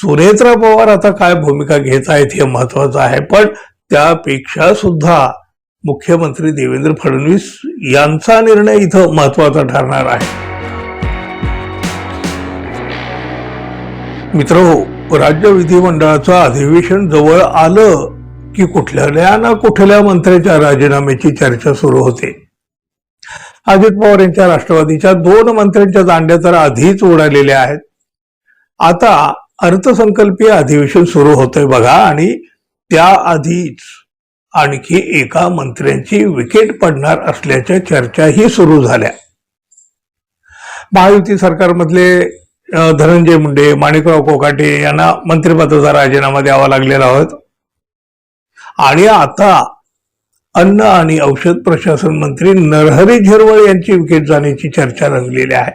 सुनेत्रा पवार आता काय भूमिका घेत आहेत हे महत्वाचं आहे, पण त्यापेक्षा सुद्धा मुख्यमंत्री देवेंद्र फडणवीस यांचा निर्णय इथं महत्वाचा ठरणार आहे. मित्रहो, राज्य विधिमंडळाचं अधिवेशन जवळ आलं की कुठल्या ना कुठल्या मंत्र्याच्या राजीनाम्याची चर्चा सुरू होते. अजित पवार यांच्या राष्ट्रवादीच्या 2 मंत्र्यांच्या दांड्या तर आधीच उडालेल्या आहेत. आता अर्थसंकल्पीय अधिवेशन सुरू होतंय बघा, आणि त्याआधीच आणखी एका मंत्र्यांची विकेट पडणार असल्याच्या चर्चाही सुरू झाल्या. महायुती सरकारमधले धनंजय मुंडे, माणिकराव कोकाटे यांना मंत्रिपदाचा राजीनामा द्यावा लागलेला होता, आणि आता अन्न आणि औषध प्रशासन मंत्री नरहरी झिरवळ यांची विकेट जाण्याची चर्चा रंगलेली आहे.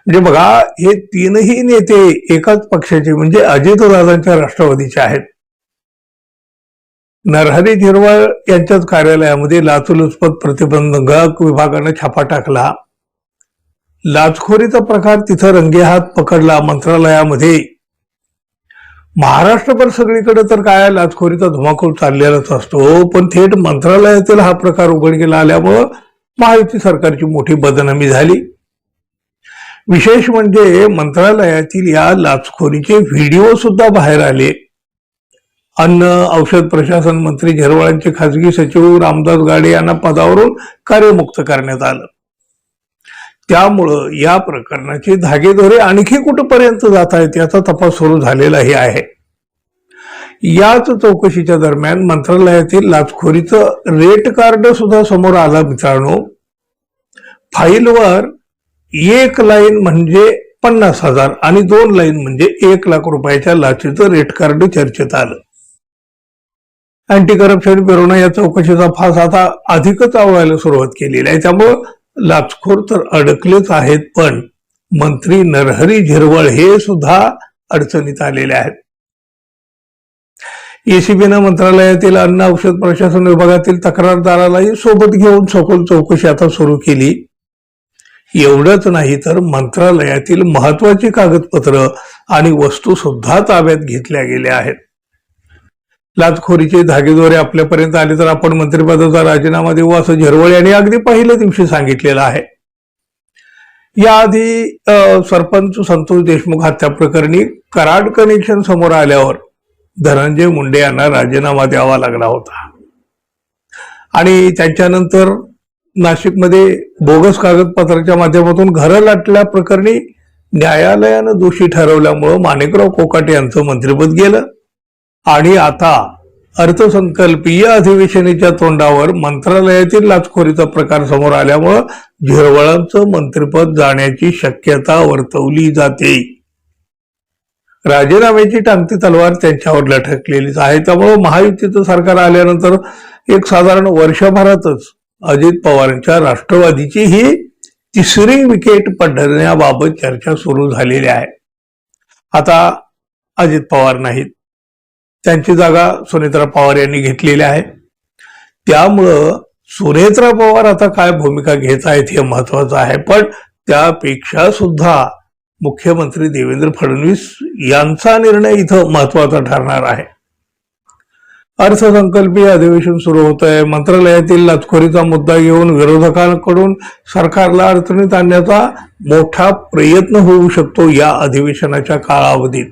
म्हणजे बघा, हे 3ही नेते एकाच पक्षाचे म्हणजे अजितदादांच्या राष्ट्रवादीचे आहेत. नरहरी झिरवळ यांच्याच कार्यालयामध्ये लाचलुचपत प्रतिबंधक विभागाने छापा टाकला. लाचखोरीचा प्रकार तिथं रंगेहात पकडला मंत्रालयामध्ये. महाराष्ट्रभर सगळीकडे तर काय लाचखोरीचा धुमाकूळ चाललेलाच असतो, पण थेट मंत्रालयातील हा प्रकार उघडकीला आल्यामुळं महायुती सरकारची मोठी बदनामी झाली. विशेष म्हणजे मंत्रालयातील या लाचखोरीचे व्हिडिओ सुद्धा बाहेर आले. अन्न औषध प्रशासन मंत्री झिरवळांचे खासगी सचिव रामदास गाडे यांना पदावरून कार्यमुक्त करण्यात आलं. त्यामुळं या प्रकरणाचे धागेदोरे आणखी कुठपर्यंत जात आहेत याचा तपास सुरू झालेलाही आहे. याच चौकशीच्या दरम्यान मंत्रालयातील लाचखोरीचं रेट कार्ड सुद्धा समोर आलं. मित्रांनो, फाईलवर 1 लाईन म्हणजे 50,000 आणि 2 लाईन म्हणजे 1 लाख रुपयाच्या लाचेचं रेट कार्ड चर्चेत आलं. अँटी करप्शन ब्युरोनं या चौकशीचा फास आता अधिकच आवळायला सुरुवात केलेली आहे. त्यामुळं लाचखोर तर अडकलेच आहेत, पण मंत्री नरहरी झिरवळ हे सुद्धा अडचणीत आलेले आहेत. एसीबीनं मंत्रालयातील अन्न औषध प्रशासन विभागातील तक्रारदारालाही सोबत घेऊन सखोल चौकशी आता सुरू केली. एवढंच नाही तर मंत्रालयातील महत्वाची कागदपत्र आणि वस्तू सुद्धा ताब्यात घेतल्या गेल्या आहेत. लाचखोरीचे धागेदोरे आपल्यापर्यंत आले तर आपण मंत्रिपदाचा राजीनामा देऊ असं झिरवळ यांनी अगदी पहिल्या दिवशी सांगितलेलं आहे. याआधी सरपंच संतोष देशमुख हत्या प्रकरणी कराड कनेक्शन समोर आल्यावर धनंजय मुंडे यांना राजीनामा द्यावा लागला होता, आणि त्यांच्यानंतर नाशिकमध्ये बोगस कागदपत्राच्या माध्यमातून घरं लाटल्या प्रकरणी न्यायालयानं दोषी ठरवल्यामुळं माणिकराव कोकाटे यांचं मंत्रिपद गेलं. आणि आता अर्थसंकल्पीय अधिवेशनाच्या तोंडावर मंत्रालयातील लाचखोरीचा प्रकार समोर आल्यामुळं झिरवळांचं मंत्रिपद जाण्याची शक्यता वर्तवली जाते. राजीनाम्याची टांगती तलवार त्यांच्यावर लटकलेलीच आहे. त्यामुळं महायुतीचं सरकार आल्यानंतर एक साधारण वर्षभरातच अजित पवारांच्या राष्ट्रवादीची ही 3री विकेट पडण्याबाबत चर्चा सुरू झालेली आहे. आता अजित पवार नाहीत, त्यांची जागा सुनेत्रा पवार यांनी घेतलेली आहे. त्यामुळं सुनेत्रा पवार आता काय भूमिका घेत आहेत हे महत्वाचं आहे, पण त्यापेक्षा सुद्धा मुख्यमंत्री देवेंद्र फडणवीस यांचा निर्णय इथं महत्वाचा ठरणार आहे. अर्थसंकल्पीय अधिवेशन सुरू होत आहे. मंत्रालयातील लाचखोरीचा मुद्दा घेऊन विरोधकांकडून सरकारला अडचणीत आणण्याचा मोठा प्रयत्न होऊ शकतो या अधिवेशनाच्या कालावधीत.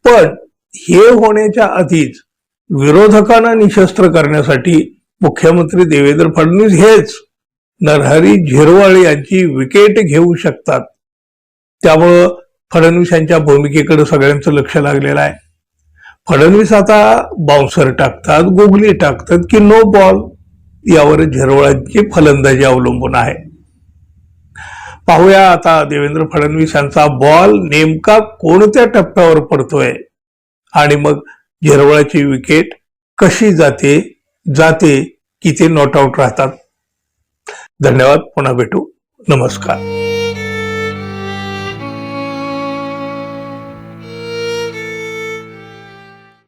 पण हे होण्याच्या आधीच विरोधकांना निशस्त्र करण्यासाठी मुख्यमंत्री देवेंद्र फडणवीस हेच नरहरी झिरवळ यांची विकेट घेऊ शकतात. त्यामुळं फडणवीस यांच्या भूमिकेकडे सगळ्यांचं लक्ष लागलेलं आहे. फडणवीस आता बाउन्सर टाकतात, गुगली टाकतात की नो बॉल, यावर झिरवळांची फलंदाजी अवलंबून आहे. पाहूया आता देवेंद्र फडणवीस यांचा बॉल नेमका कोणत्या टप्प्यावर पडतोय, आणि मग झिरवळाची विकेट कशी जाते की ते नॉट आउट राहतात. धन्यवाद. पुन्हा भेटू. नमस्कार.